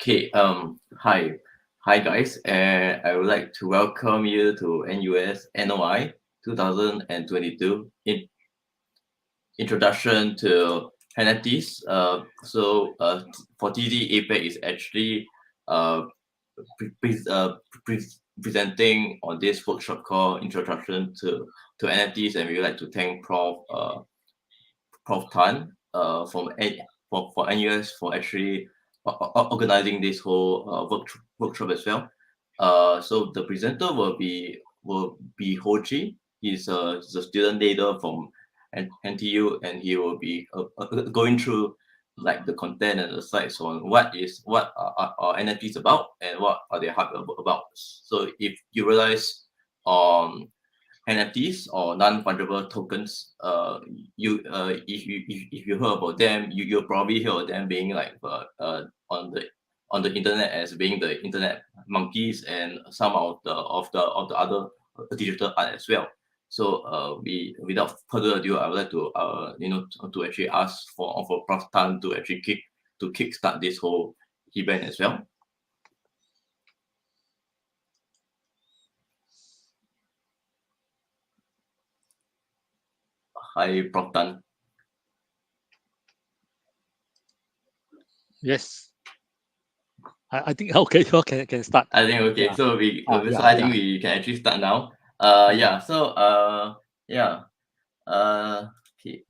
Okay, hi guys, and I would like to welcome you to NUS NOI 2022 introduction to NFTs. For TD APEC is actually uh, presenting on this workshop called Introduction to NFTs, and we would like to thank Prof Tan for NUS for actually organizing this whole workshop as well. So the presenter will be Ho-Chi. He's a student leader from NTU, and he will be going through like the content and the sites on what are NFTs about and what are they hype about. So if you realize NFTs or non-fungible tokens, if you heard about them, you'll probably hear of them being like on the internet as being the internet monkeys and some of the other digital art as well. So we without further ado, I would like to to actually ask for Prof Tan to actually kickstart this whole event as well. Hi, Prof Tan. Yes. I think okay, you all can start. I think okay. Yeah. So I think we can actually start now. Yeah. So yeah. Okay.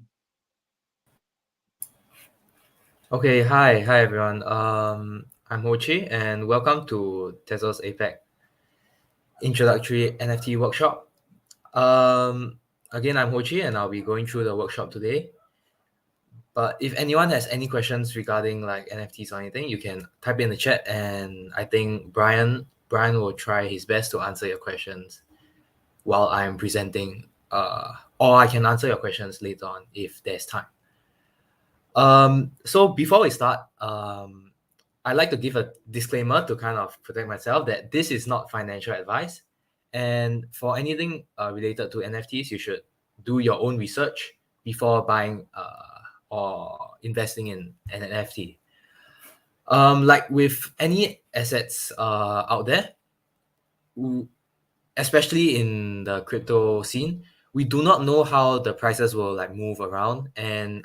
Okay, hi everyone. I'm Ho-Chi and welcome to Tezos APEC Introductory NFT Workshop. Again, I'm Ho-Chi and I'll be going through the workshop today. But if anyone has any questions regarding like NFTs or anything, you can type in the chat, and I think Brian will try his best to answer your questions while I'm presenting. Or I can answer your questions later on if there's time. So before we start, I'd like to give a disclaimer to kind of protect myself that this is not financial advice. And for anything related to NFTs, you should do your own research before buying or investing in an NFT. Like with any assets out there, especially in the crypto scene, we do not know how the prices will like move around, and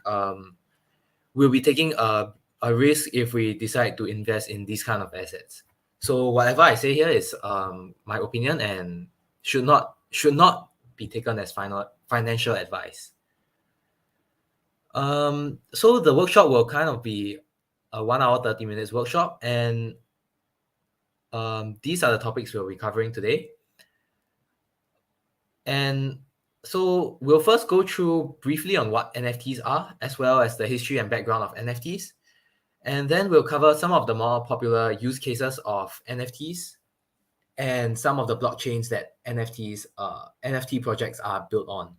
we'll be taking a risk if we decide to invest in these kind of assets. So whatever I say here is my opinion and should not be taken as financial advice. So the workshop will kind of be a 1 hour 30 minutes workshop, and these are the topics we'll be covering today. And so we'll first go through briefly on what NFTs are, as well as the history and background of NFTs. And then we'll cover some of the more popular use cases of NFTs and some of the blockchains that NFT projects are built on.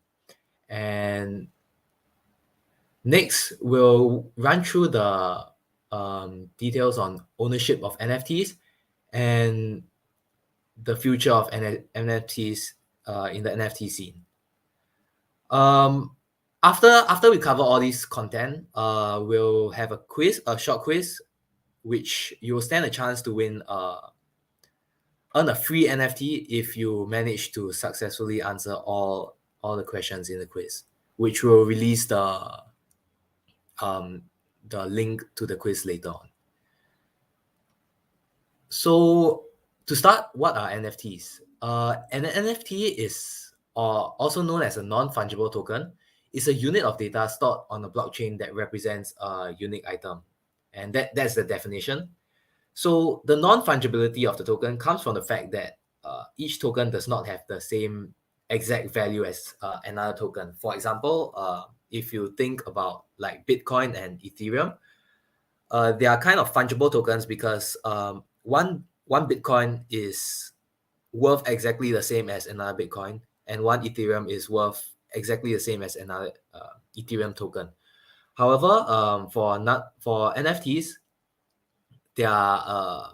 And next, we'll run through the details on ownership of NFTs and the future of NFTs in the NFT scene. After we cover all this content, we'll have a short quiz, which you'll stand a chance to win, earn a free NFT if you manage to successfully answer all the questions in the quiz, which will release the link to the quiz later on. So to start, what are NFTs? An NFT is also known as a non-fungible token. It's a unit of data stored on a blockchain that represents a unique item, and that's the definition. So the non-fungibility of the token comes from the fact that each token does not have the same exact value as another token. For example, if you think about like Bitcoin and Ethereum, they are kind of fungible tokens because one Bitcoin is worth exactly the same as another Bitcoin, and one Ethereum is worth exactly the same as another Ethereum token. However, for NFTs, there are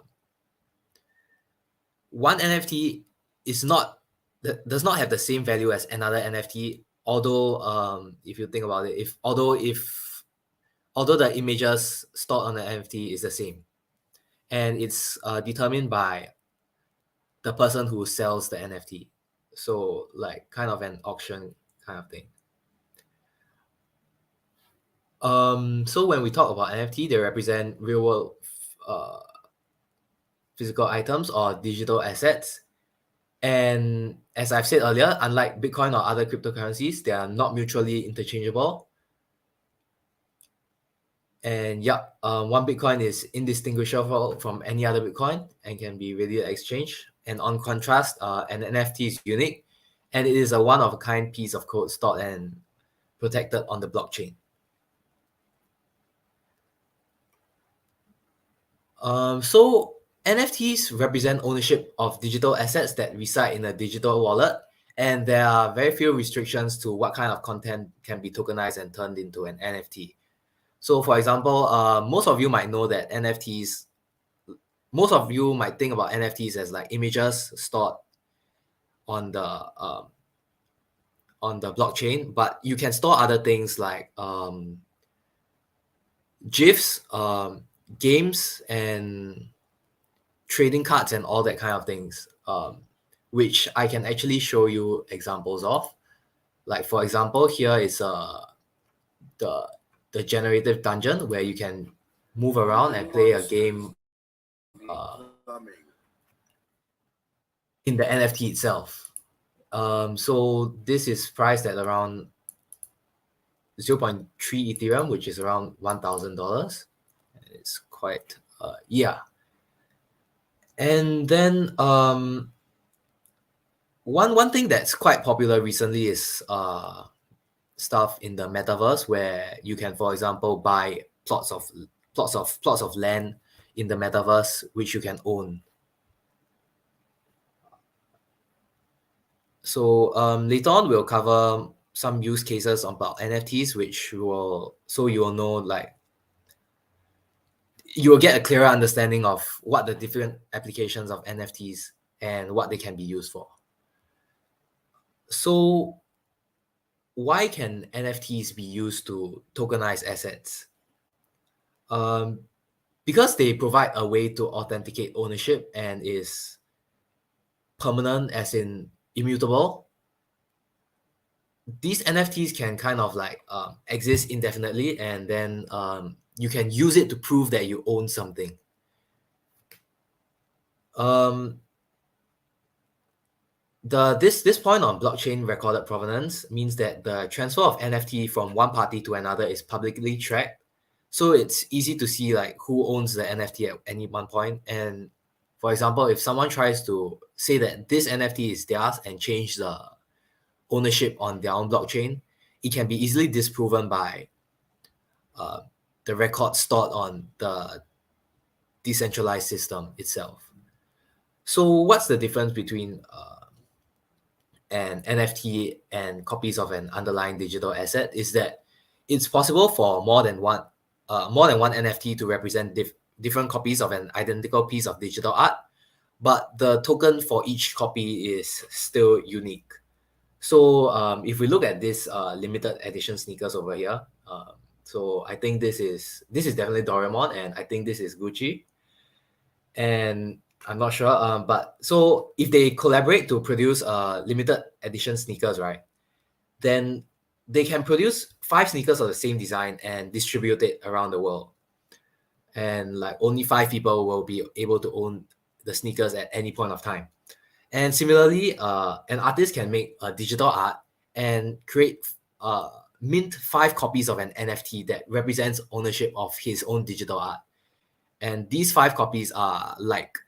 one NFT does not have the same value as another NFT. Although, if you think about it, although the images stored on the NFT is the same, and it's determined by the person who sells the NFT. So like kind of an auction kind of thing. So when we talk about NFT, they represent real world physical items or digital assets. And as I've said earlier, unlike Bitcoin or other cryptocurrencies, they are not mutually interchangeable. And one Bitcoin is indistinguishable from any other Bitcoin and can be readily exchanged. And on contrast, an NFT is unique, and it is a one-of-a-kind piece of code stored and protected on the blockchain. So NFTs represent ownership of digital assets that reside in a digital wallet, and there are very few restrictions to what kind of content can be tokenized and turned into an NFT. So for example, most of you might know that most of you might think about NFTs as like images stored on the blockchain, but you can store other things like GIFs, games, and trading cards and all that kind of things, which I can actually show you examples of. Like for example, here is the generative dungeon where you can move around and play a game in the NFT itself. So this is priced at around 0.3 Ethereum, which is around $1,000. It's quite And then one thing that's quite popular recently is stuff in the metaverse, where you can, for example, buy plots of land in the metaverse which you can own. So later on we'll cover some use cases about NFTs, which will you will know, like you will get a clearer understanding of what the different applications of NFTs and what they can be used for. So why can NFTs be used to tokenize assets? Because they provide a way to authenticate ownership and is permanent, as in immutable. These NFTs can kind of like exist indefinitely, and then you can use it to prove that you own something. This point on blockchain recorded provenance means that the transfer of NFT from one party to another is publicly tracked. So it's easy to see like who owns the NFT at any one point. And for example, if someone tries to say that this NFT is theirs and change the ownership on their own blockchain, it can be easily disproven by the record stored on the decentralized system itself. So what's the difference between an NFT and copies of an underlying digital asset is that it's possible for more than one NFT to represent different copies of an identical piece of digital art, but the token for each copy is still unique. So if we look at this limited edition sneakers over here, so I think this is definitely Doraemon, and I think this is Gucci, and I'm not sure, but so if they collaborate to produce limited edition sneakers, right, then they can produce 5 sneakers of the same design and distribute it around the world. And like only 5 people will be able to own the sneakers at any point of time. And similarly, an artist can make a digital art and create mint 5 copies of an NFT that represents ownership of his own digital art. And these 5 copies are like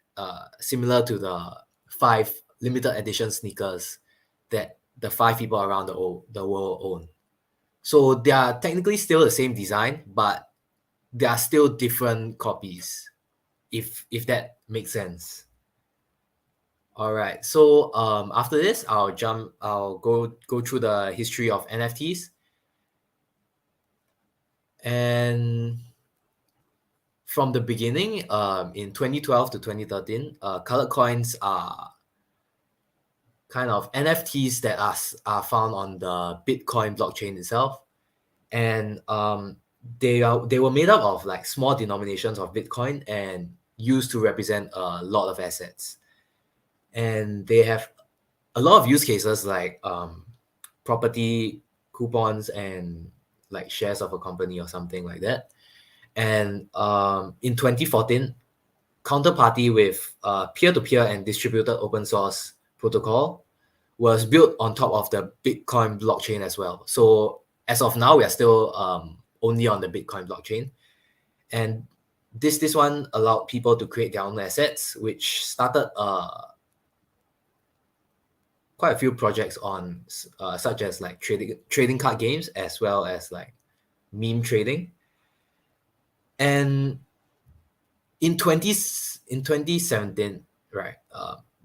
similar to the 5 limited edition sneakers that the 5 people around the world own. So they are technically still the same design, but they are still different copies, if that makes sense. All right. So after this, I'll go through the history of NFTs. And from the beginning, in 2012 to 2013, colored coins are kind of NFTs that are found on the Bitcoin blockchain itself, and they were made up of like small denominations of Bitcoin, and used to represent a lot of assets. And they have a lot of use cases like property coupons and like shares of a company or something like that. And in 2014, Counterparty with peer-to-peer and distributed open source protocol was built on top of the Bitcoin blockchain as well. So as of now, we are still only on the Bitcoin blockchain. And this one allowed people to create their own assets, which started quite a few projects on such as like trading card games as well as like meme trading. And in 2017, right,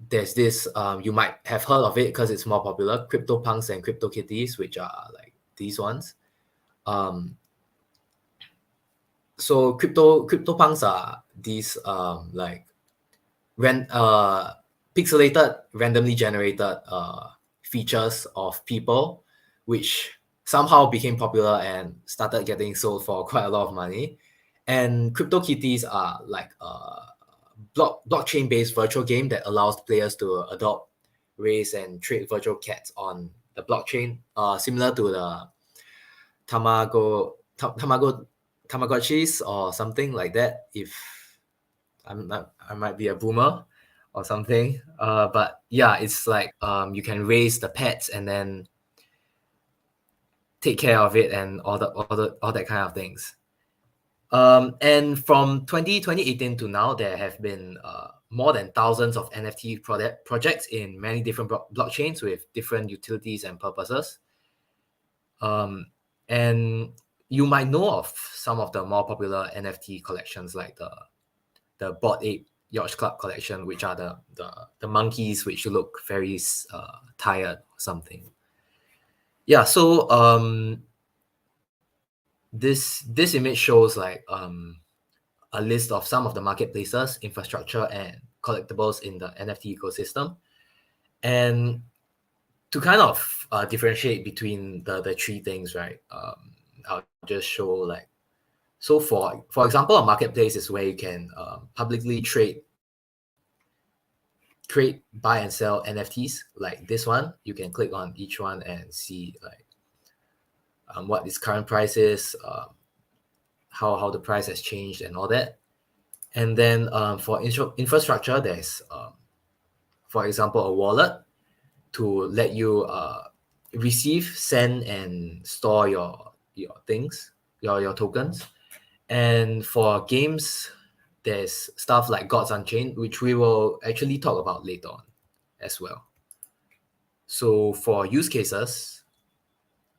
there's this, you might have heard of it because it's more popular, CryptoPunks and CryptoKitties, which are like these ones. So CryptoPunks are these like pixelated, randomly generated features of people, which somehow became popular and started getting sold for quite a lot of money. And CryptoKitties are like a blockchain-based virtual game that allows players to adopt, raise, and trade virtual cats on the blockchain, similar to the Tamagotchis or something like that. If I might be a boomer or something, but yeah, it's like you can raise the pets and then take care of it and all that kind of things. And from 2018 to now, there have been more than thousands of NFT projects in many different blockchains with different utilities and purposes. And you might know of some of the more popular NFT collections, like the Bored Ape Yacht Club collection, which are the monkeys which look very tired or something. Yeah, so this image shows like a list of some of the marketplaces, infrastructure, and collectibles in the NFT ecosystem. And to kind of differentiate between the three things, right? I'll just show like, so for example, a marketplace is where you can publicly create, buy and sell NFTs. Like this one, you can click on each one and see like what its current price is, how the price has changed and all that. And then for infrastructure, there's for example a wallet to let you receive, send, and store your things, your tokens. And for games, there's stuff like Gods Unchained, which we will actually talk about later on as well. So for use cases,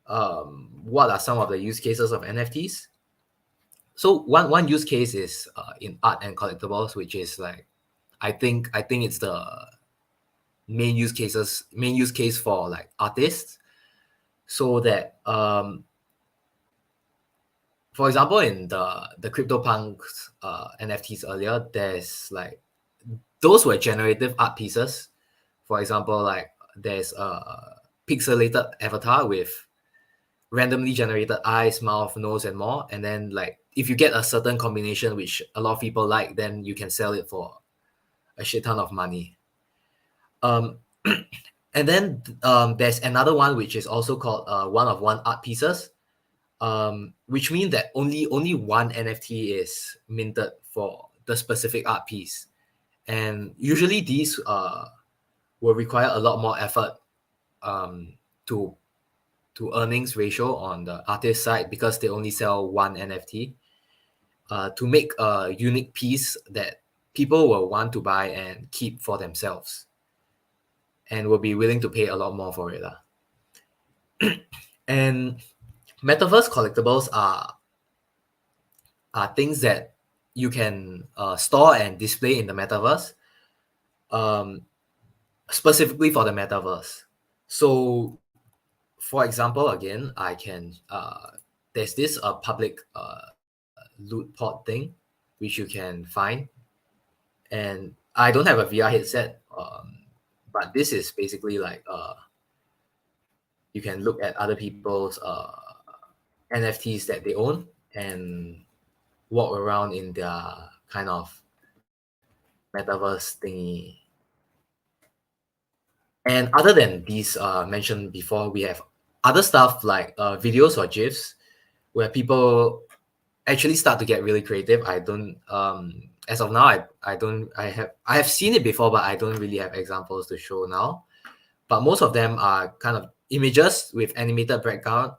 what are some of the use cases of NFTs? So one use case is in art and collectibles, which is like, I think it's the main use case for like artists, so that for example, in the CryptoPunks NFTs earlier, there's like, those were generative art pieces. For example, like there's a pixelated avatar with randomly generated eyes, mouth, nose, and more. And then like, if you get a certain combination which a lot of people like, then you can sell it for a shit ton of money. And then there's another one which is also called one-of-one art pieces, which means that only one NFT is minted for the specific art piece. And usually these will require a lot more effort to earnings ratio on the artist side, because they only sell one NFT to make a unique piece that people will want to buy and keep for themselves, and will be willing to pay a lot more for it. And Metaverse collectibles are things that you can store and display in the Metaverse, specifically for the Metaverse. So for example, again, I can there's this public loot pod thing which you can find, and I don't have a VR headset, but this is basically like you can look at other people's NFTs that they own and walk around in their kind of Metaverse thingy. And other than these mentioned before, we have other stuff like videos or GIFs where people actually start to get really creative. I don't as of now I have seen it before, but I don't really have examples to show now. But most of them are kind of images with animated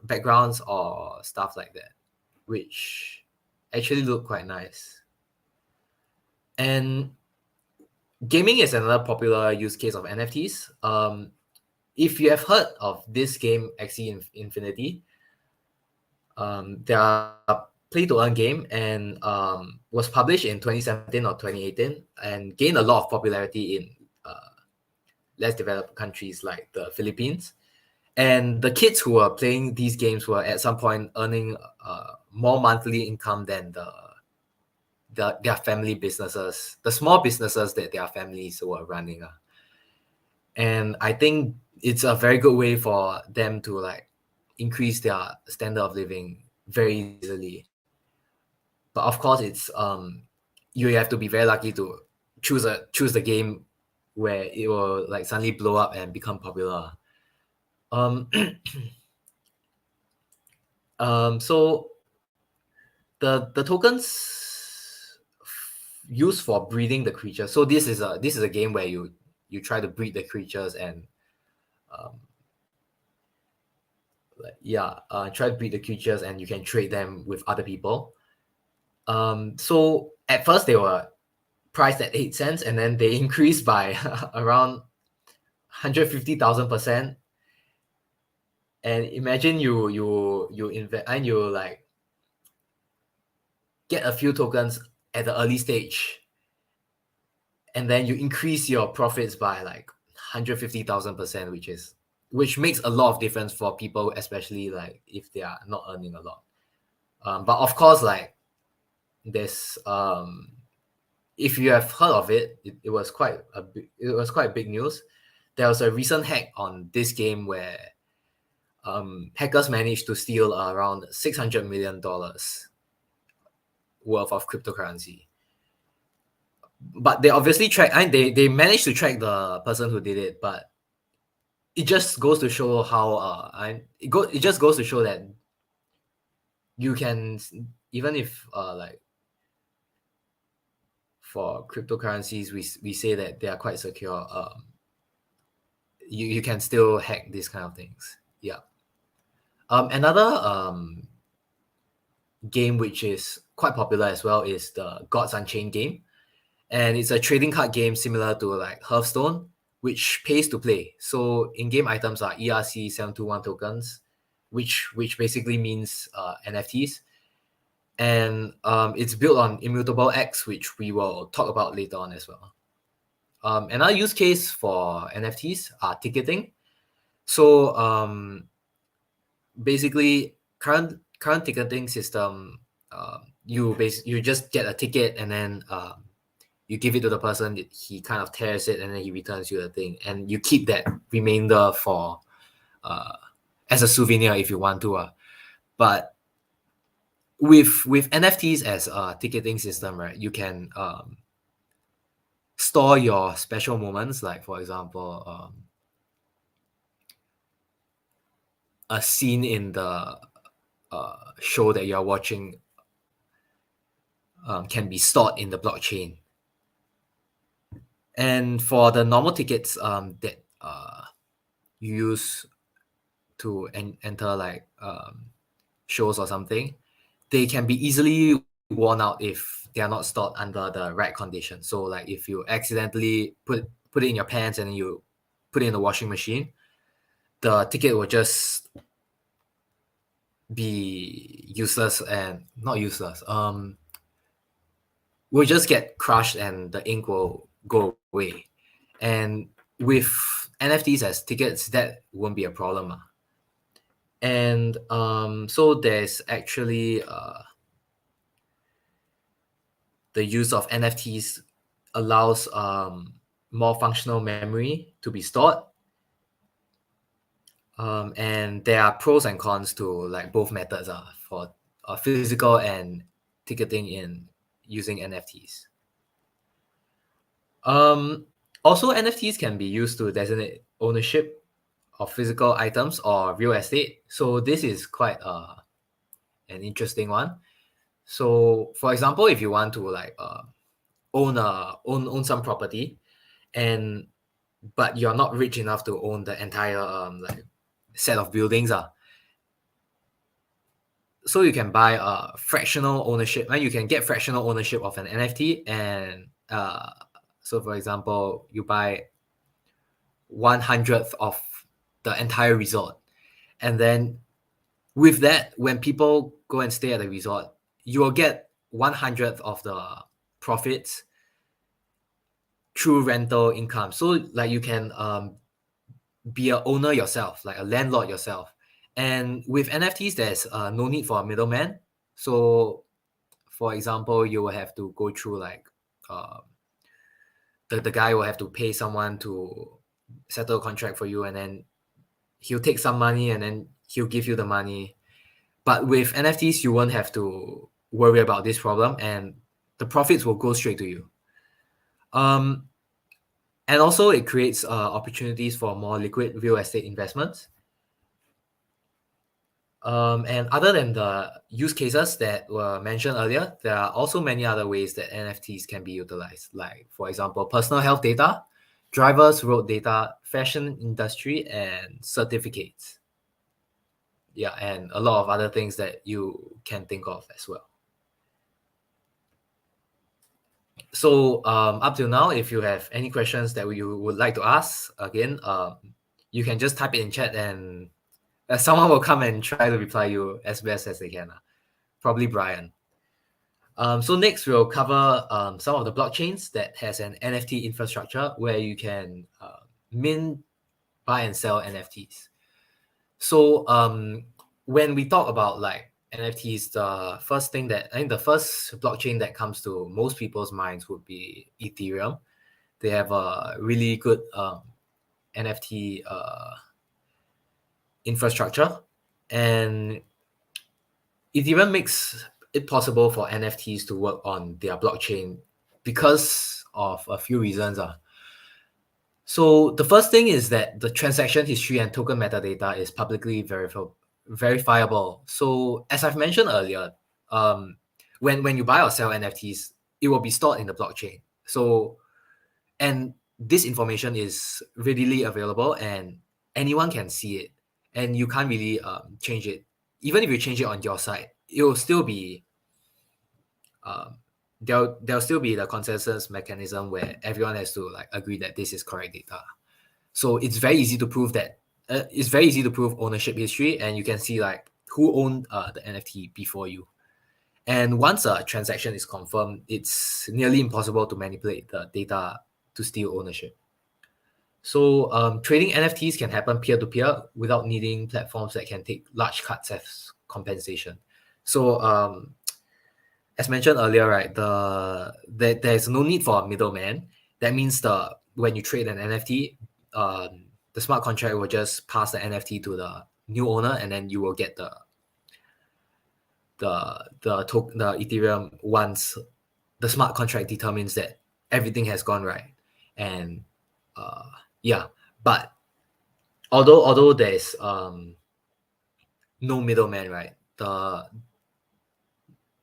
backgrounds or stuff like that, which actually look quite nice. And gaming is another popular use case of NFTs. If you have heard of this game Axie Infinity, they are play to earn game and was published in 2017 or 2018 and gained a lot of popularity in less developed countries like the Philippines. And the kids who were playing these games were at some point earning more monthly income than their family businesses, the small businesses that their families were running. And I think it's a very good way for them to like increase their standard of living very easily. But of course, it's you have to be very lucky to choose the game where it will like suddenly blow up and become popular. So the tokens used for breeding the creatures. So this is a game where you try to breed the creatures and try to breed the creatures and you can trade them with other people. So at first they were priced at 8 cents and then they increased by around 150,000%. And imagine you invest and you like get a few tokens at the early stage and then you increase your profits by like 150,000%, which makes a lot of difference for people, especially like if they are not earning a lot. But of course, like there's if you have heard of it, it was quite big news. There was a recent hack on this game where hackers managed to steal around $600 million worth of cryptocurrency. But they obviously they managed to track the person who did it, but it just goes to show how it just goes to show that you can, even if like for cryptocurrencies we say that they are quite secure, you can still hack these kind of things. Yeah. Another game which is quite popular as well is the Gods Unchained game. And it's a trading card game similar to like Hearthstone, which pays to play. So in-game items are ERC-721 tokens, which basically means NFTs. And it's built on Immutable X, which we will talk about later on as well. Another use case for NFTs are ticketing. So basically, current ticketing system, you just get a ticket and then you give it to the person, he kind of tears it and then he returns you the thing, and you keep that remainder for as a souvenir if you want to. But with NFTs as a ticketing system, right, you can store your special moments, like for example a scene in the show that you're watching can be stored in the blockchain. And for the normal tickets that you use to enter like shows or something, they can be easily worn out if they are not stored under the right conditions. So like if you accidentally put it in your pants and then you put it in the washing machine, the ticket will just be useless and not useless. Will just get crushed and the ink will go away. And with NFTs as tickets, that won't be a problem. And so there's actually the use of NFTs allows more functional memory to be stored. And there are pros and cons to like both methods for physical and ticketing in using NFTs. Also, NFTs can be used to designate ownership of physical items or real estate. So this is quite an interesting one. So, for example, if you want to like own some property, but you're not rich enough to own the entire like set of buildings, so you can buy fractional ownership, and you can get fractional ownership of an NFT. And so, for example, you buy 1/100th of the entire resort, and then with that, when people go and stay at the resort, you will get 1/100th of the profits through rental income. So like you can be a owner yourself, like a landlord yourself. And with NFTs, there's no need for a middleman. So for example, you will have to go through like the guy will have to pay someone to settle a contract for you, and then he'll take some money and then he'll give you the money. But with NFTs, you won't have to worry about this problem, and the profits will go straight to you. And also it creates opportunities for more liquid real estate investments. And other than the use cases that were mentioned earlier, there are also many other ways that NFTs can be utilized. Like, for example, personal health data, drivers' road data, fashion industry, and certificates. Yeah, and a lot of other things that you can think of as well. So up till now, if you have any questions that you would like to ask, again, you can just type it in chat, and someone will come and try to reply you as best as they can. Probably Brian. So next we'll cover some of the blockchains that has an NFT infrastructure where you can mint, buy and sell NFTs. So when we talk about like NFTs, the first thing that I think the first blockchain that comes to most people's minds would be Ethereum. They have a really good NFT infrastructure, and Ethereum makes it possible for NFTs to work on their blockchain because of a few reasons. So the first thing is that the transaction history and token metadata is publicly verifiable. So as I've mentioned earlier, when you buy or sell NFTs, it will be stored in the blockchain. So, and this information is readily available and anyone can see it, and you can't really change it. Even if you change it on your side, it will still be there'll still be the consensus mechanism where everyone has to like agree that this is correct data. So it's very easy to prove that it's very easy to prove ownership history, and you can see like who owned the NFT before you. And once a transaction is confirmed, it's nearly impossible to manipulate the data to steal ownership. So trading NFTs can happen peer-to-peer without needing platforms that can take large cuts as compensation. So as mentioned earlier, right, there's no need for a middleman. That means when you trade an NFT, the smart contract will just pass the NFT to the new owner, and then you will get the Ethereum once the smart contract determines that everything has gone right. And yeah, but although there's no middleman, right,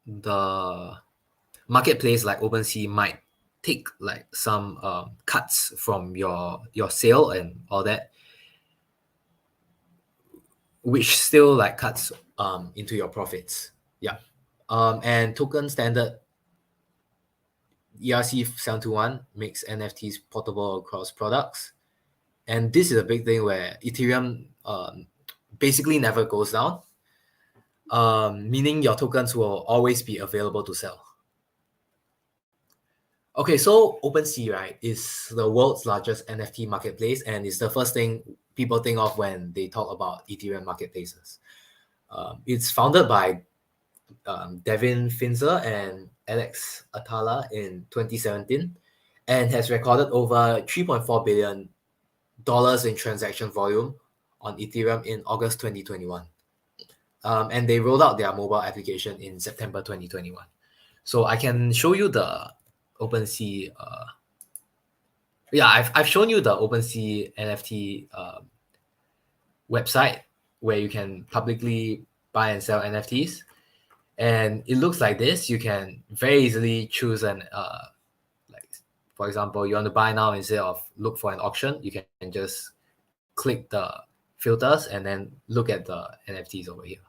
the marketplace like OpenSea might take like some cuts from your sale and all that, which still like cuts into your profits. Yeah. And token standard ERC-721 makes NFTs portable across products. And this is a big thing where Ethereum basically never goes down, meaning your tokens will always be available to sell. Okay, so OpenSea, right, is the world's largest NFT marketplace, and it's the first thing people think of when they talk about Ethereum marketplaces. It's founded by Devin Finzer and Alex Atala in 2017, and has recorded over $3.4 billion in transaction volume on Ethereum in August 2021. And they rolled out their mobile application in September 2021. So I can show you the OpenSea Yeah, I've shown you the OpenSea NFT website where you can publicly buy and sell NFTs, and it looks like this. You can very easily choose an like, for example, you want to buy now instead of look for an auction. You can just click the filters and then look at the NFTs over here.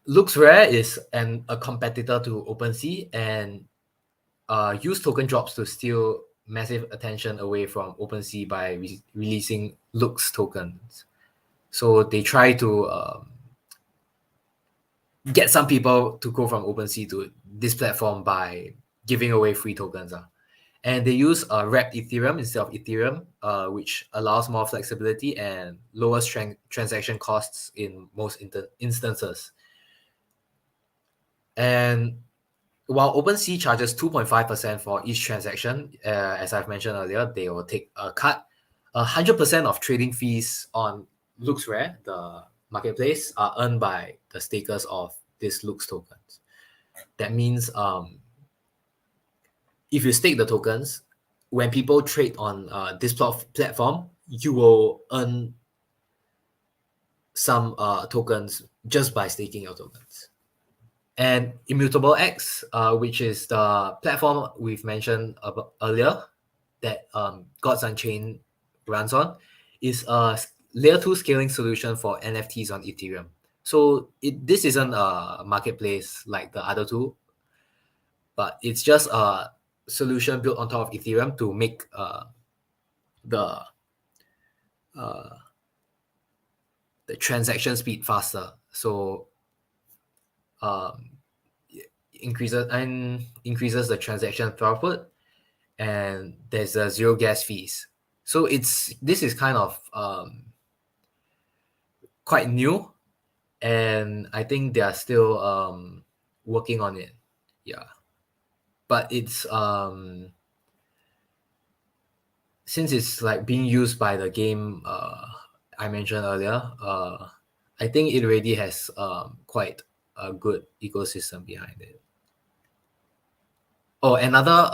LooksRare is a competitor to OpenSea, and use token drops to steal massive attention away from OpenSea by releasing Looks tokens. So they try to get some people to go from OpenSea to this platform by giving away free tokens. And they use wrapped Ethereum instead of Ethereum, which allows more flexibility and lowers transaction costs in most instances. And while OpenSea charges 2.5% for each transaction, as I've mentioned earlier, they will take a cut. 100% of trading fees on LooksRare, the marketplace, are earned by the stakers of these Looks tokens. That means if you stake the tokens, when people trade on this platform, you will earn some tokens just by staking your tokens. And Immutable X, which is the platform we've mentioned earlier that Gods Unchained runs on, is a layer 2 scaling solution for NFTs on Ethereum. So this isn't a marketplace like the other two, but it's just a solution built on top of Ethereum to make the transaction speed faster. So increases the transaction throughput, and there's a zero gas fees. So this is kind of quite new, and I think they are still working on it. Yeah, but it's since it's like being used by the game I mentioned earlier, I think it already has quite a good ecosystem behind it. Oh, another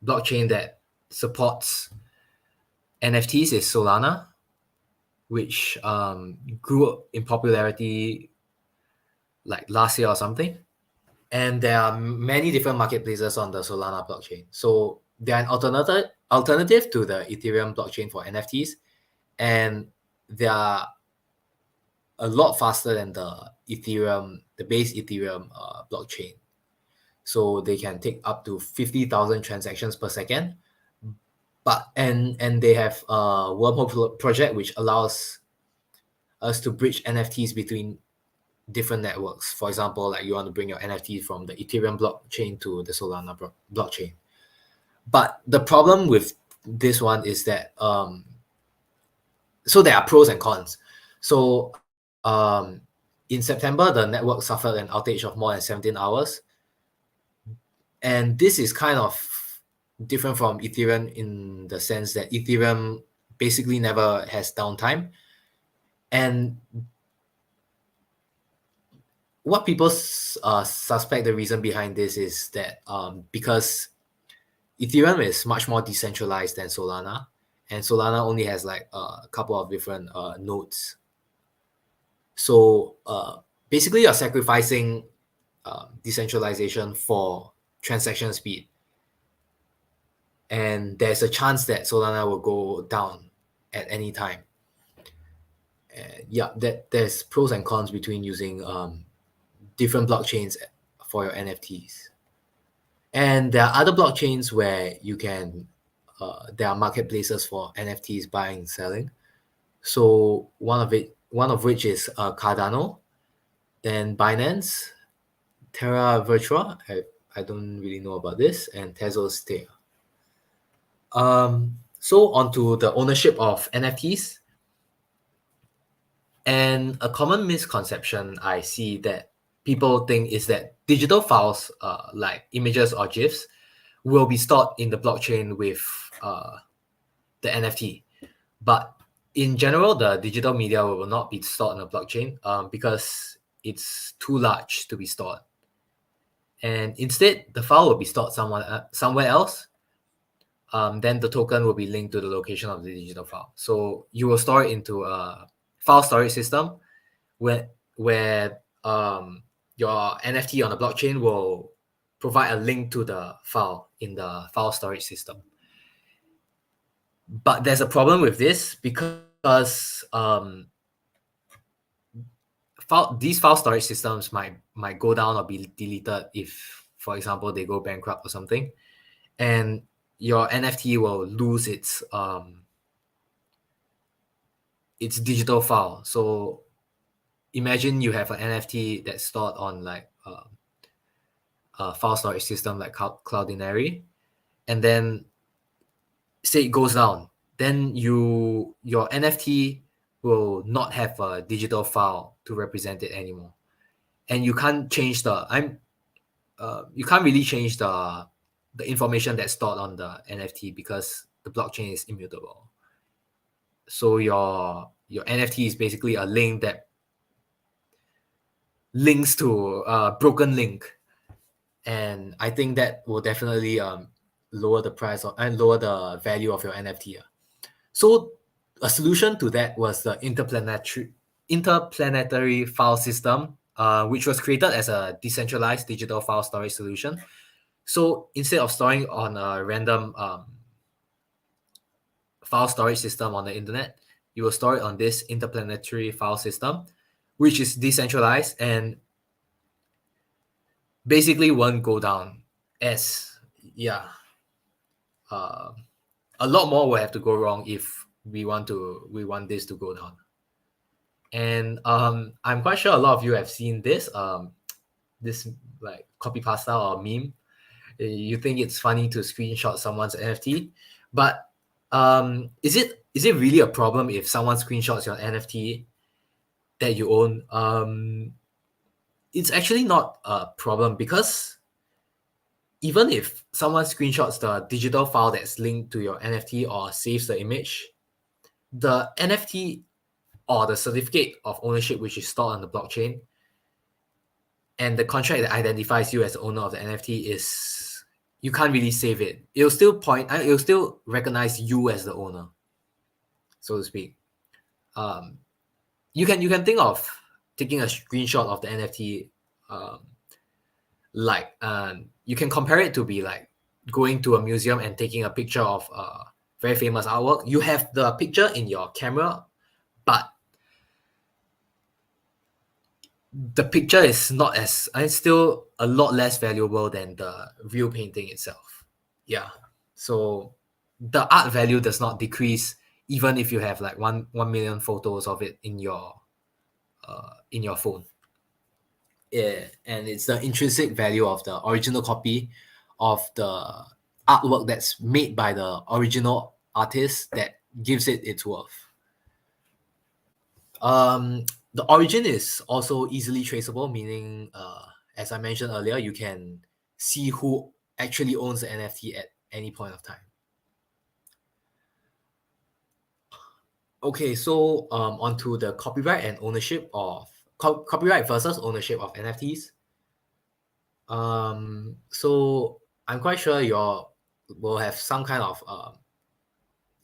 blockchain that supports NFTs is Solana, which grew in popularity like last year or something. And there are many different marketplaces on the Solana blockchain. So they're an alternative to the Ethereum blockchain for NFTs, and they are a lot faster than the base Ethereum blockchain. So they can take up to 50,000 transactions per second. But and they have a wormhole project which allows us to bridge NFTs between different networks. For example, like you want to bring your NFT from the Ethereum blockchain to the Solana blockchain. But the problem with this one is that so there are pros and cons. So in September, the network suffered an outage of more than 17 hours. And this is kind of different from Ethereum in the sense that Ethereum basically never has downtime. And what people suspect the reason behind this is that because Ethereum is much more decentralized than Solana, and Solana only has like a couple of different nodes. So basically, you're sacrificing decentralization for transaction speed, and there's a chance that Solana will go down at any time. And yeah, there's pros and cons between using different blockchains for your NFTs. And there are other blockchains where you can there are marketplaces for NFTs buying and selling. So one of which is Cardano, then Binance, Terra Virtua, I don't really know about this, and Tezos Stay. So onto the ownership of NFTs. And a common misconception I see that people think is that digital files like images or GIFs will be stored in the blockchain with the NFT. But in general, the digital media will not be stored on a blockchain because it's too large to be stored. and instead the file will be stored somewhere else. Then the token will be linked to the location of the digital file. So you will store it into a file storage system where your NFT on the blockchain will provide a link to the file in the file storage system. But there's a problem with this because these file storage systems might go down or be deleted if, for example, they go bankrupt or something, and your NFT will lose its digital file. So imagine you have an NFT that's stored on like a file storage system like Cloudinary, and then say it goes down, then your NFT will not have a digital file to represent it anymore, and you can't change you can't really change the information that's stored on the NFT because the blockchain is immutable. So your NFT is basically a link that links to a broken link, and I think that will definitely lower the price and lower the value of your NFT. So a solution to that was the interplanetary file system, which was created as a decentralized digital file storage solution. So instead of storing on a random file storage system on the internet, you will store it on this interplanetary file system, which is decentralized and basically won't go down as a lot more will have to go wrong if we want this to go down. And I'm quite sure a lot of you have seen this this like copy pasta or meme. You think it's funny to screenshot someone's NFT, but is it really a problem if someone screenshots your NFT that you own? It's actually not a problem, because even if someone screenshots the digital file that's linked to your NFT or saves the image, the NFT or the certificate of ownership which is stored on the blockchain and the contract that identifies you as the owner of the NFT you can't really save it. It'll still recognize you as the owner, so to speak. You can think of taking a screenshot of the NFT, you can compare it to be like going to a museum and taking a picture of very famous artwork. You have the picture in your camera, but the picture is not as it's still a lot less valuable than the real painting itself. Yeah. So the art value does not decrease even if you have like 1 million photos of it in your phone. Yeah, and it's the intrinsic value of the original copy of the artwork that's made by the original artist that gives it its worth. The origin is also easily traceable, meaning, as I mentioned earlier, you can see who actually owns the NFT at any point of time. Okay, so onto the copyright and ownership of copyright versus ownership of NFTs. So I'm quite sure you all will have some kind of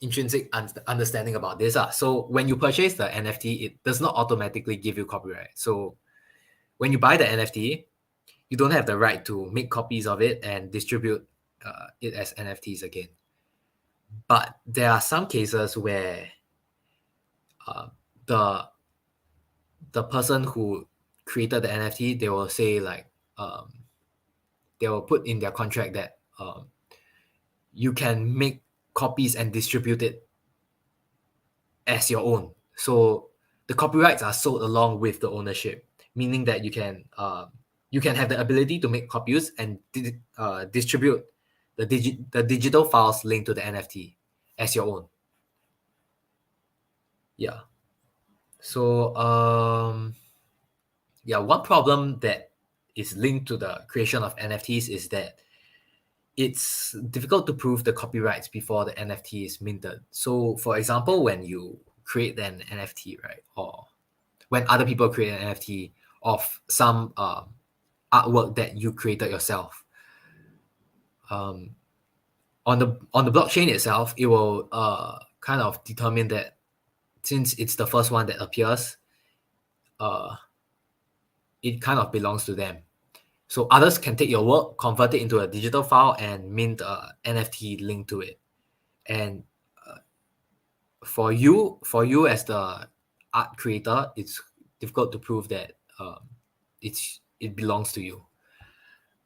intrinsic understanding about this. So when you purchase the NFT, it does not automatically give you copyright. So when you buy the NFT, you don't have the right to make copies of it and distribute it as NFTs again. But there are some cases where the person who created the NFT, they will say like, they will put in their contract that you can make copies and distribute it as your own. So the copyrights are sold along with the ownership, meaning that you can have the ability to make copies and distribute the digital files linked to the NFT as your own. Yeah. So one problem that is linked to the creation of NFTs is that it's difficult to prove the copyrights before the NFT is minted. So for example, when you create an NFT, right, or when other people create an NFT of some artwork that you created yourself. On the blockchain itself, it will kind of determine that since it's the first one that appears, it kind of belongs to them. So others can take your work, convert it into a digital file, and mint a NFT linked to it. And for you as the art creator, it's difficult to prove that it belongs to you.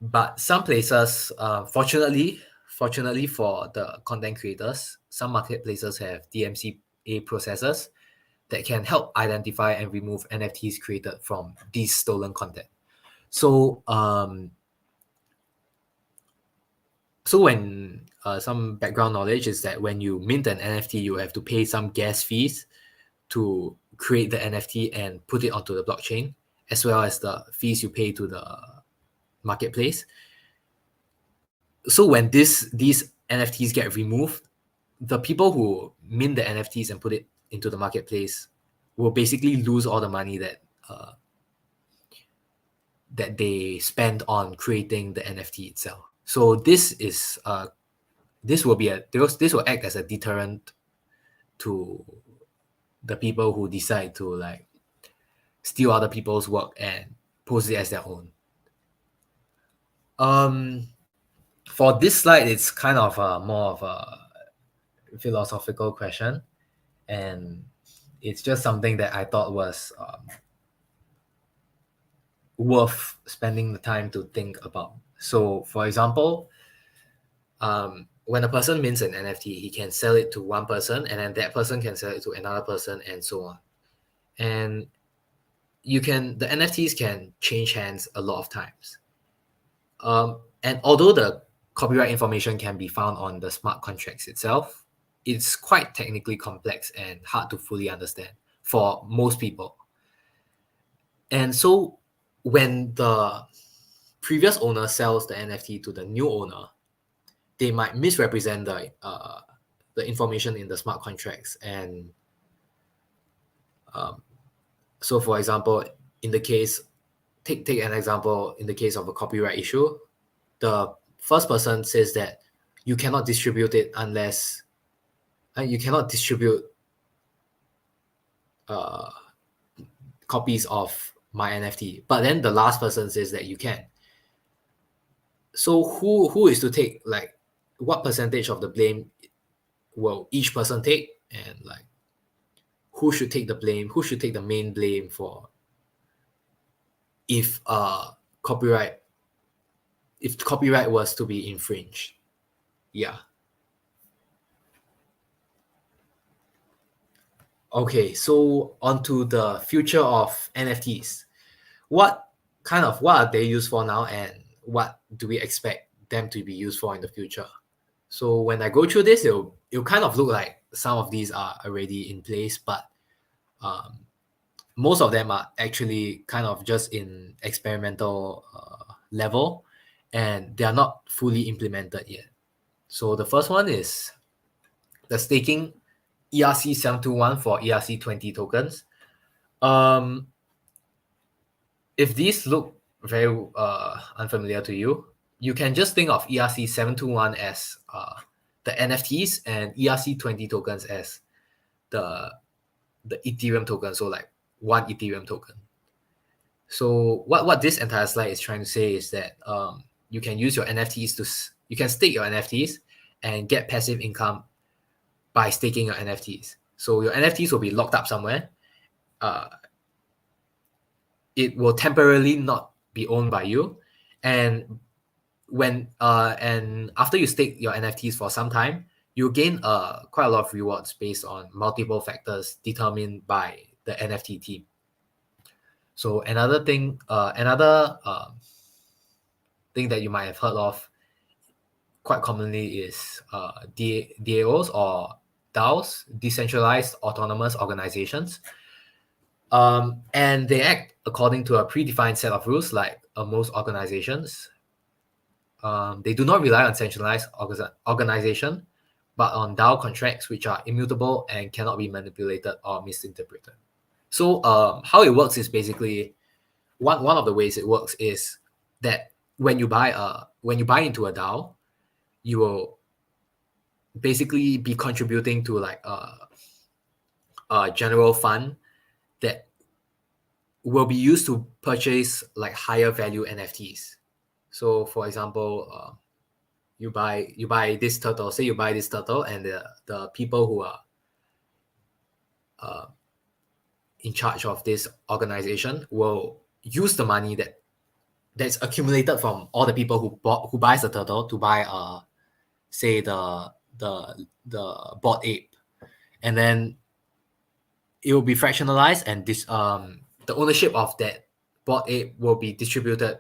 But some places, fortunately for the content creators, some marketplaces have DMCA processes that can help identify and remove NFTs created from these stolen content. So when some background knowledge is that when you mint an NFT, you have to pay some gas fees to create the NFT and put it onto the blockchain, as well as the fees you pay to the marketplace. So when these NFTs get removed, the people who mint the NFTs and put it into the marketplace will basically lose all the money that they spend on creating the NFT itself. So this will act as a deterrent to the people who decide to like steal other people's work and post it as their own. For this slide, it's kind of more of a philosophical question, and it's just something that I thought was worth spending the time to think about. So, for example, when a person mints an NFT, he can sell it to one person, and then that person can sell it to another person, and so on. And the NFTs can change hands a lot of times. And although the copyright information can be found on the smart contracts itself, it's quite technically complex and hard to fully understand for most people. And so when the previous owner sells the NFT to the new owner, they might misrepresent the information in the smart contracts. And so, for example, in the case, take an example in the case of a copyright issue, the first person says that you cannot distribute it unless you cannot distribute copies of my NFT. But then the last person says that you can. So who is to take, like, what percentage of the blame will each person take, and like who should take the blame? Who should take the main blame for if copyright was to be infringed? Yeah. Okay, so onto the future of NFTs. What are they used for now, and what do we expect them to be used for in the future? So when I go through this, it'll kind of look like some of these are already in place, but most of them are actually kind of just in experimental level, and they are not fully implemented yet. So the first one is the staking ERC-721 for ERC-20 tokens. If these look very unfamiliar to you, you can just think of ERC-721 as the NFTs and ERC-20 tokens as the Ethereum token, so like one Ethereum token. So what this entire slide is trying to say is that you can use your NFTs you can stake your NFTs and get passive income by staking your NFTs. So your NFTs will be locked up somewhere. It will temporarily not be owned by you, and after you stake your NFTs for some time, you gain quite a lot of rewards based on multiple factors determined by the NFT team. So another thing that you might have heard of quite commonly is DAOs or DAOs, decentralized autonomous organizations. And they act according to a predefined set of rules, like most organizations. They do not rely on centralized organization, but on DAO contracts, which are immutable and cannot be manipulated or misinterpreted. So how it works is basically, one of the ways it works is that when you buy into a DAO, you will basically be contributing to like a general fund that will be used to purchase like higher value NFTs. So for example, you buy this turtle. Say you buy this turtle, and the people who are in charge of this organization will use the money that's accumulated from all the people who buys the turtle to buy say the bought ape, and then it will be fractionalized, and this the ownership of that bought ape will be distributed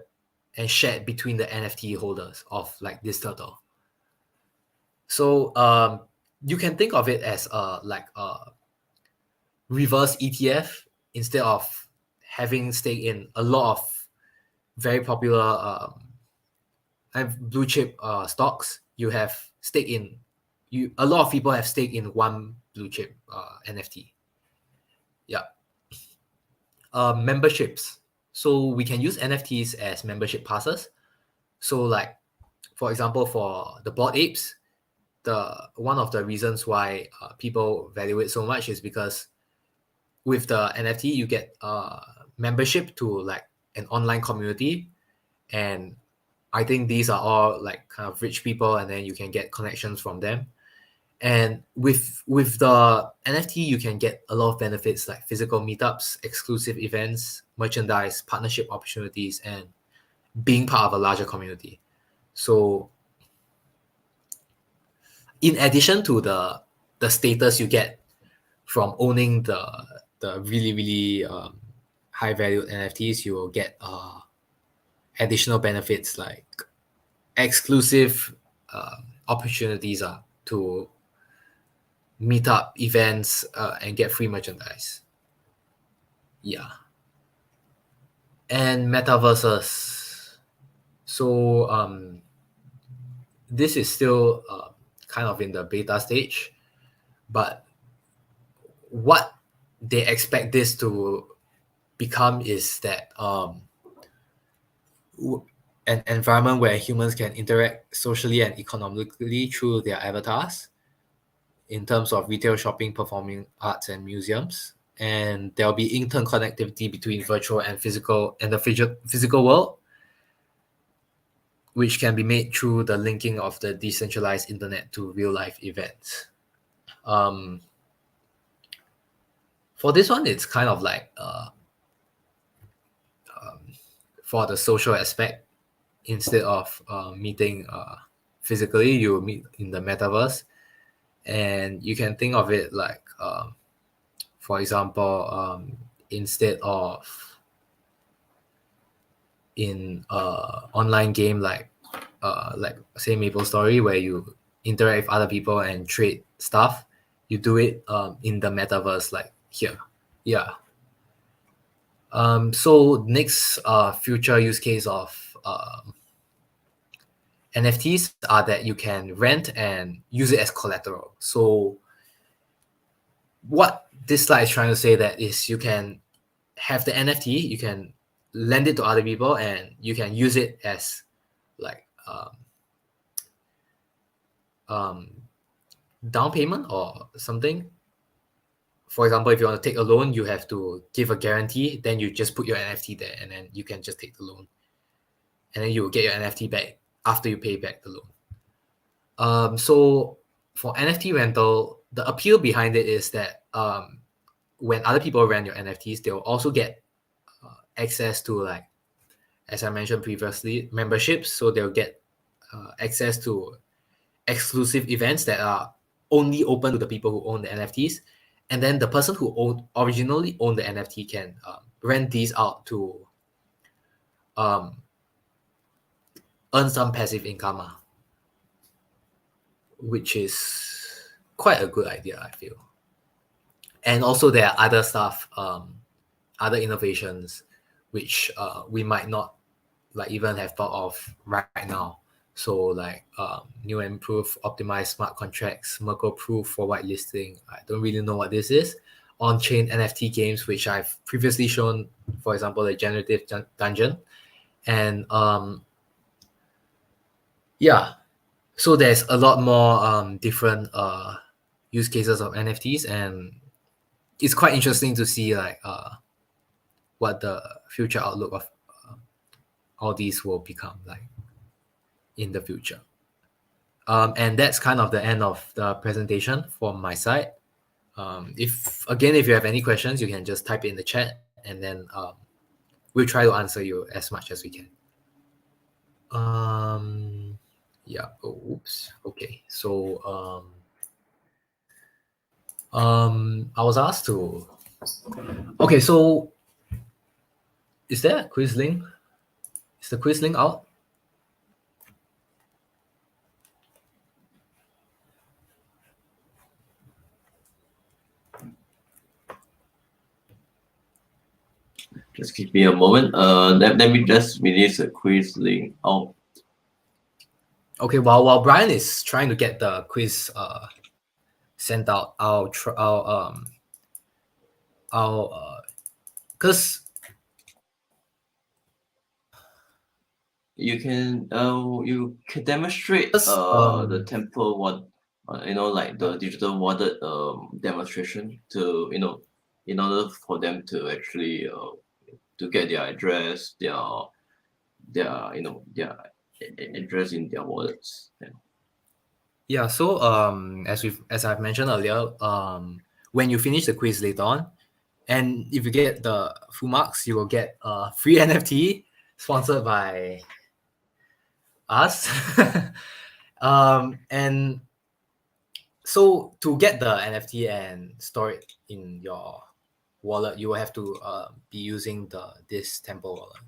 and shared between the NFT holders of like this turtle. So you can think of it as like a reverse ETF. Instead of having stake in a lot of very popular blue chip stocks, you have stake in a lot of people have stake in one blue chip NFT. Yeah. Memberships. So we can use NFTs as membership passes. So like, for example, for the Bored Apes, one of the reasons why people value it so much is because with the NFT, you get membership to like an online community. And I think these are all like kind of rich people, and then you can get connections from them. And with the NFT, you can get a lot of benefits like physical meetups, exclusive events, merchandise, partnership opportunities, and being part of a larger community. So in addition to the status you get from owning the really, really high valued NFTs, you will get additional benefits like exclusive opportunities to meet up events and get free merchandise. Yeah. And metaverses. So this is still kind of in the beta stage, but what they expect this to become is that an environment where humans can interact socially and economically through their avatars, in terms of retail, shopping, performing arts, and museums. And there'll be interconnectivity between virtual and physical and the physical world, which can be made through the linking of the decentralized internet to real life events. For this one, it's kind of like for the social aspect, instead of meeting physically, you meet in the metaverse. And you can think of it like, for example, instead of in online game like say MapleStory, where you interact with other people and trade stuff, you do it in the metaverse like here. Yeah. So next future use case of NFTs are that you can rent and use it as collateral. So what this slide is trying to say that is you can have the NFT, you can lend it to other people, and you can use it as like down payment or something. For example, if you want to take a loan, you have to give a guarantee, then you just put your NFT there, and then you can just take the loan. And then you will get your NFT back after you pay back the loan. So for NFT rental, the appeal behind it is that when other people rent your NFTs, they'll also get access to, like, as I mentioned previously, memberships. So they'll get access to exclusive events that are only open to the people who own the NFTs. And then the person who originally owned the NFT can rent these out to earn some passive income, which is quite a good idea, I feel. And also there are other stuff, other innovations, which we might not like even have thought of right now. So like new and improved optimized smart contracts, Merkle-proof for whitelisting. I don't really know what this is. On-chain NFT games, which I've previously shown, for example, the Generative Dungeon. And yeah, so there's a lot more different use cases of NFTs, and it's quite interesting to see like what the future outlook of all these will become like in the future. And that's kind of the end of the presentation from my side. If you have any questions, you can just type it in the chat, and then we'll try to answer you as much as we can. Yeah. Oh, oops. Okay. So I was asked to. Okay. So is there a quiz link? Is the quiz link out? Just give me a moment. Let me just release a quiz link. Oh, Okay. While Brian is trying to get the quiz sent out, because you can demonstrate Yes, the temple what like the digital wallet demonstration to in order for them to actually to get their address, their address in their wallets. yeah. So as I've mentioned earlier, when you finish the quiz later on, and if you get the full marks, you will get a free NFT sponsored by us. And so to get the NFT and store it in your wallet, you will have to be using this temple wallet,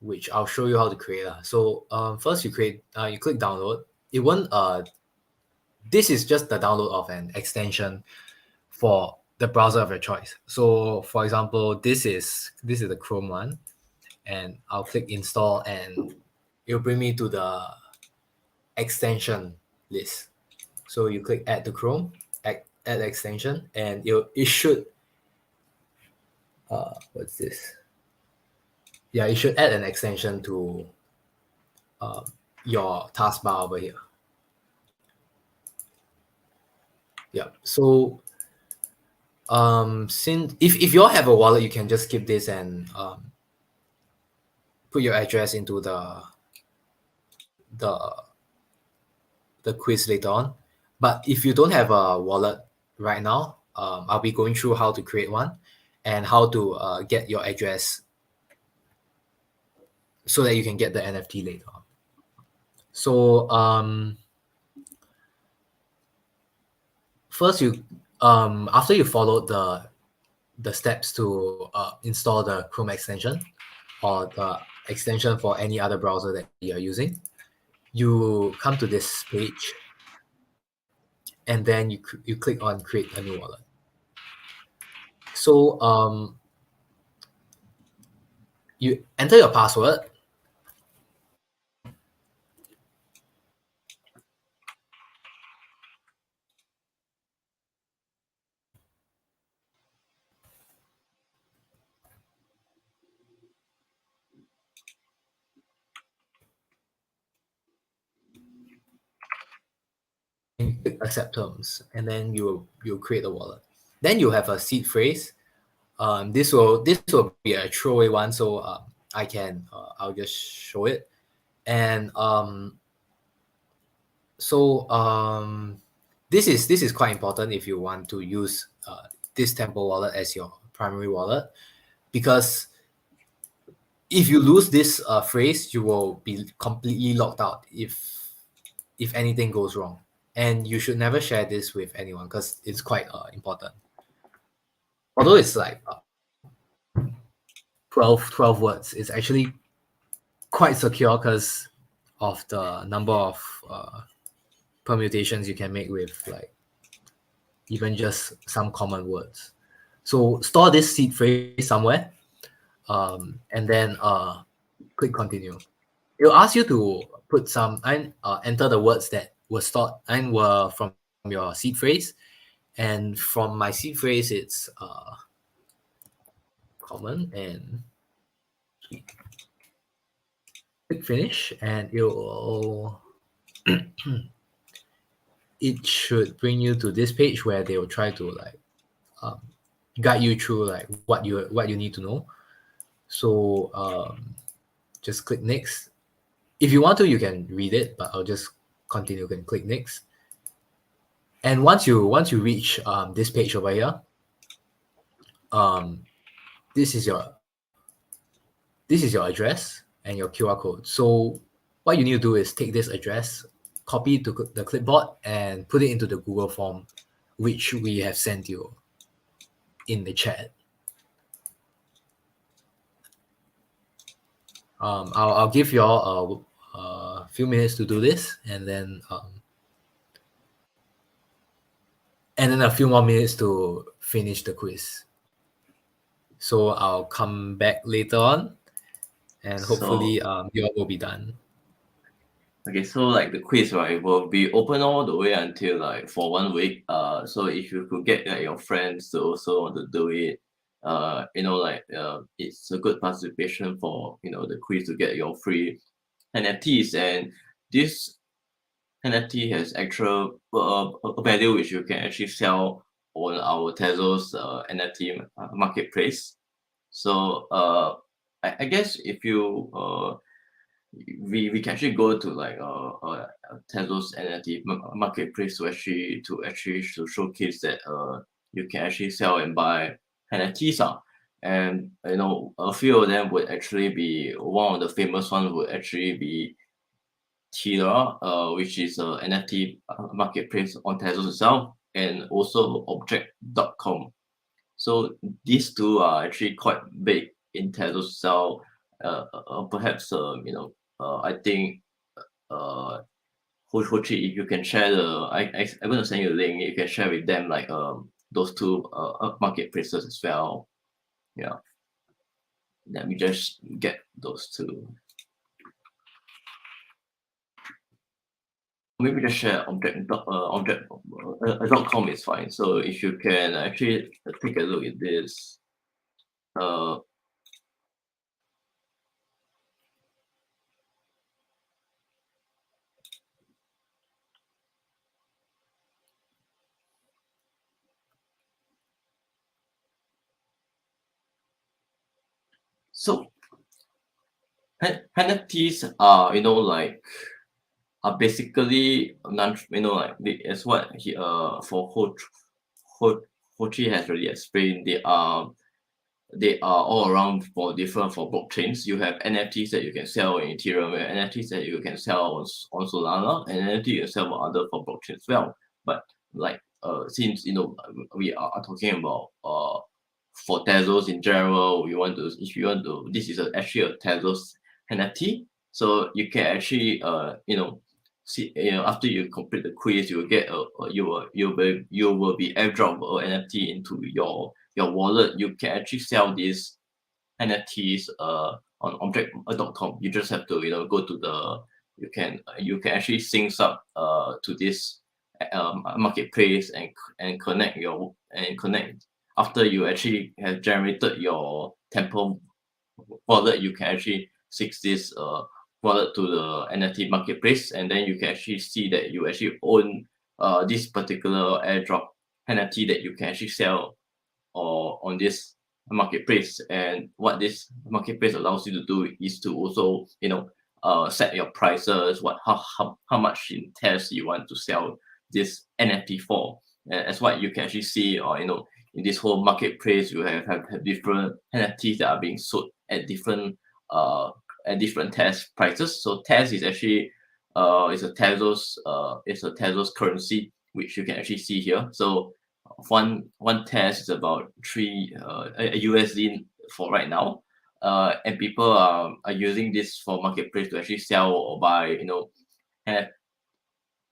which I'll show you how to create. So first you click download. It won't this is just the download of an extension for the browser of your choice. So for example, this is the Chrome one, and I'll click install, and it'll bring me to the extension list. So you click add to Chrome, add extension, and it should what's this? Yeah, it should add an extension to your taskbar over here. Yeah. So since if you all have a wallet, you can just skip this and put your address into the quiz later on. But if you don't have a wallet right now, I'll be going through how to create one and how to get your address so that you can get the NFT later on. So first you after you follow the steps to install the Chrome extension or the extension for any other browser that you're using, you come to this page, and then you click on create a new wallet. So you enter your password. And you click accept terms, and then you'll create a wallet. Then you have a seed phrase. This will be a throwaway one, so I can I'll just show it. And this is quite important if you want to use this Temple wallet as your primary wallet, because if you lose this phrase, you will be completely locked out if anything goes wrong. And you should never share this with anyone because it's quite important. Although it's like 12 words, it's actually quite secure because of the number of permutations you can make with like even just some common words. So store this seed phrase somewhere, and then click continue. It'll ask you to put some and enter the words that were stored and were from your seed phrase. And from my seed phrase, it's common and sweet. click finish, and it will it should bring you to this page where they will try to like guide you through like what you need to know. So just click next. If you want to, you can read it, but I'll just continue. You can click next. And once you reach this page over here, this is your address and your QR code. So what you need to do is take this address, copy it to the clipboard, and put it into the Google form, which we have sent you in the chat. I'll give you all a few minutes to do this, and then a few more minutes to finish the quiz. So I'll come back later on, and hopefully you all will be done. Okay, so like the quiz, right, will be open all the way until like for 1 week. So if you could get like your friends to also want to do it, it's a good participation for the quiz to get your free NFTs, and this NFT has actual value which you can actually sell on our Tezos NFT marketplace. So I guess if you we can actually go to like Tezos NFT marketplace to actually to showcase that you can actually sell and buy NFTs and a few of them would actually be, one of the famous ones would actually be Tira, which is a NFT marketplace on Tezos itself, and also Object.com. So these two are actually quite big in Tezos itself. Perhaps I think Ho Chi, if you can share I'm gonna send you a link. You can share with them like those two marketplaces as well. Yeah. Let me just get those two. Maybe just share object.com is fine. So if you can actually take a look at this. So NFTs are are basically as what he for Ho Chi has already explained. They are all around for blockchains. You have NFTs that you can sell in Ethereum, NFTs that you can sell on Solana, and NFT you can sell on other for blockchains as well. But like since we are talking about for Tezos in general, this is actually a Tezos NFT. So you can actually see, after you complete the quiz, you will get you will be airdrop an NFT into your wallet. You can actually sell these NFTs on object.com. You just have to go to the you can actually sync up to this marketplace and connect after you actually have generated your Temple wallet. You can actually sync this wallet to the NFT marketplace, and then you can actually see that you actually own this particular airdrop NFT that you can actually sell or on this marketplace. And what this marketplace allows you to do is to also set your prices, how much in test you want to sell this NFT for. As what you can actually see, or in this whole marketplace, you have different NFTs that are being sold at different test prices. So test is actually it's a Tezos currency, which you can actually see here. So one test is about a USD for right now, and people are using this for marketplace to actually sell or buy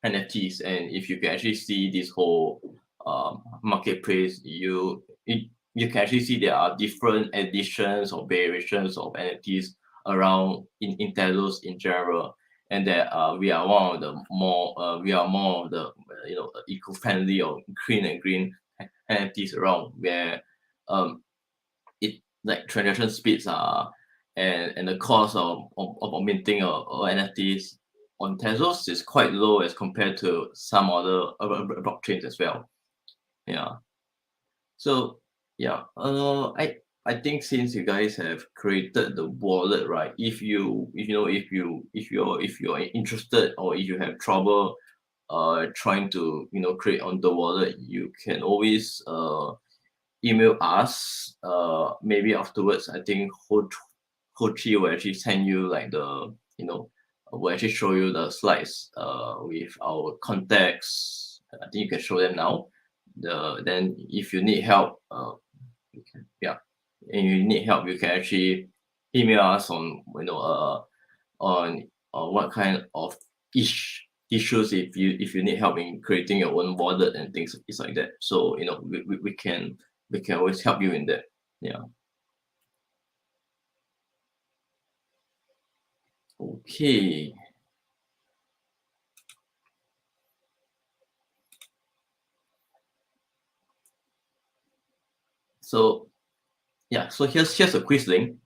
NFTs. And if you can actually see this whole marketplace, you can actually see there are different editions or variations of NFTs around in Tezos in general, and that we are one of the more of the eco-friendly or green NFTs around, where it like transaction speeds are and the cost of minting or NFTs on Tezos is quite low as compared to some other blockchains as well. Yeah. So yeah, I think since you guys have created the wallet, right? If you're interested, or if you have trouble trying to create on the wallet, you can always email us. Maybe afterwards, I think Ho Chi will actually send you like the will actually show you the slides with our contacts. I think you can show them now. Then if you need help, you can, yeah, and you need help, you can actually email us on on what kind of issues, if you need help in creating your own wallet and things like that. So we can always help you in that. Yeah. Okay. So yeah, so here's a quiz link.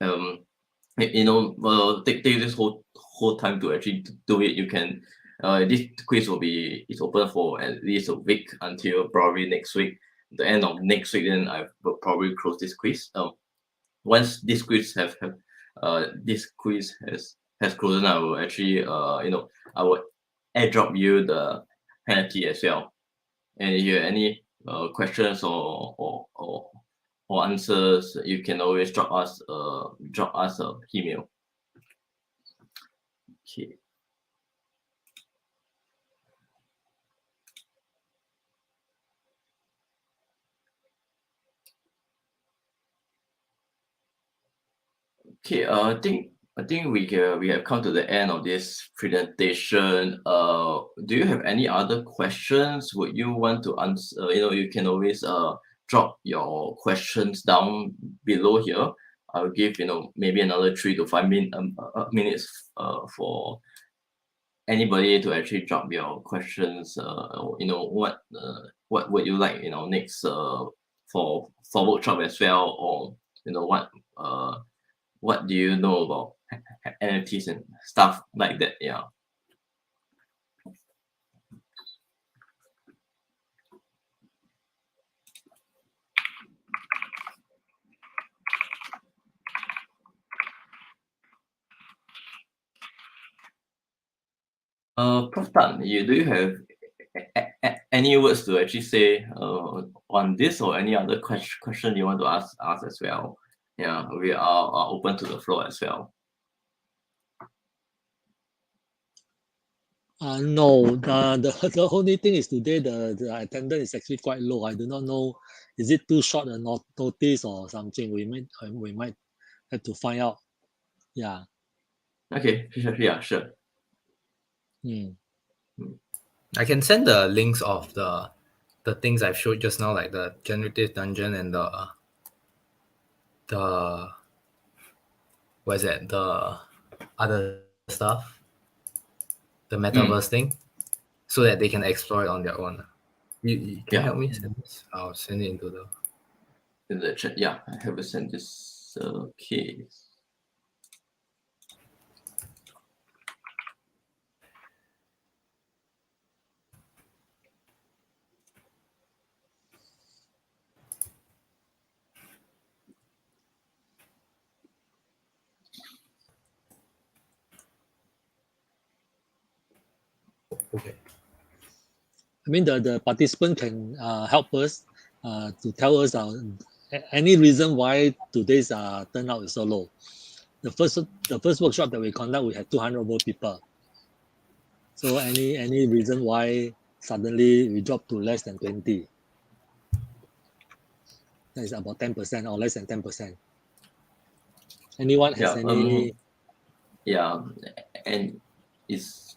Take this whole time to actually do it. You can this quiz is open for at least a week, until probably next week. The end of next week, then I will probably close this quiz. Once this quiz has closed, I will actually I will airdrop you the penalty as well. And if you have any questions or answers, you can always drop us a email. Okay. Okay. I think we have come to the end of this presentation. Do you have any other questions? Would you want to answer? You can always drop your questions down below here. I'll give maybe another 3 to 5 minutes for anybody to actually drop your questions. What would you like next for workshop as well, or what do you know about NFTs and stuff like that? Yeah. Prof Tan, do you have any words to actually say on this, or any other question you want to ask us as well? Yeah, we are open to the floor as well. No, the only thing is today the attendance is actually quite low. I do not know, is it too short a notice or something? We might have to find out. Yeah. Okay, sure, yeah, sure. I can send the links of the things I've showed just now, like the generative dungeon and the what is that, the other stuff, the metaverse thing, so that they can explore it on their own. You can help me send this? I'll send it into in the chat. Yeah, I have sent this. Okay. Okay. I mean, the participant can help us to tell us any reason why today's turnout is so low. The first workshop that we conduct, we had 200 over people. So any reason why suddenly we dropped to less than 20? That is about 10% or less than 10%. Anyone has any? Yeah, and it's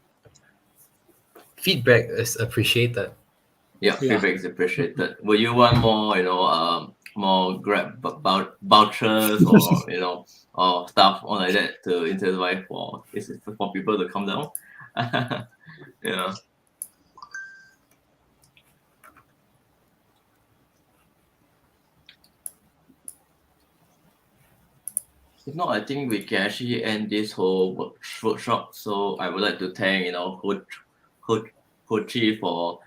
feedback is appreciated. Yeah, feedback is appreciated. Will you want more, more Grab vouchers, or or stuff or like that to incentivize for people to come down? Yeah. If not, I think we can actually end this whole workshop. So I would like to thank Ho Chi for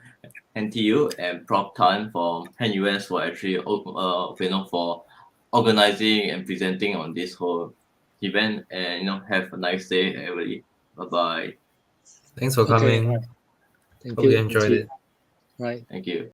NTU and Prof Tan from NUS for actually for organizing and presenting on this whole event. And have a nice day, everybody. Bye bye. Thanks for Okay, coming. right. Thank Hope you you. enjoyed it. Right. Thank you.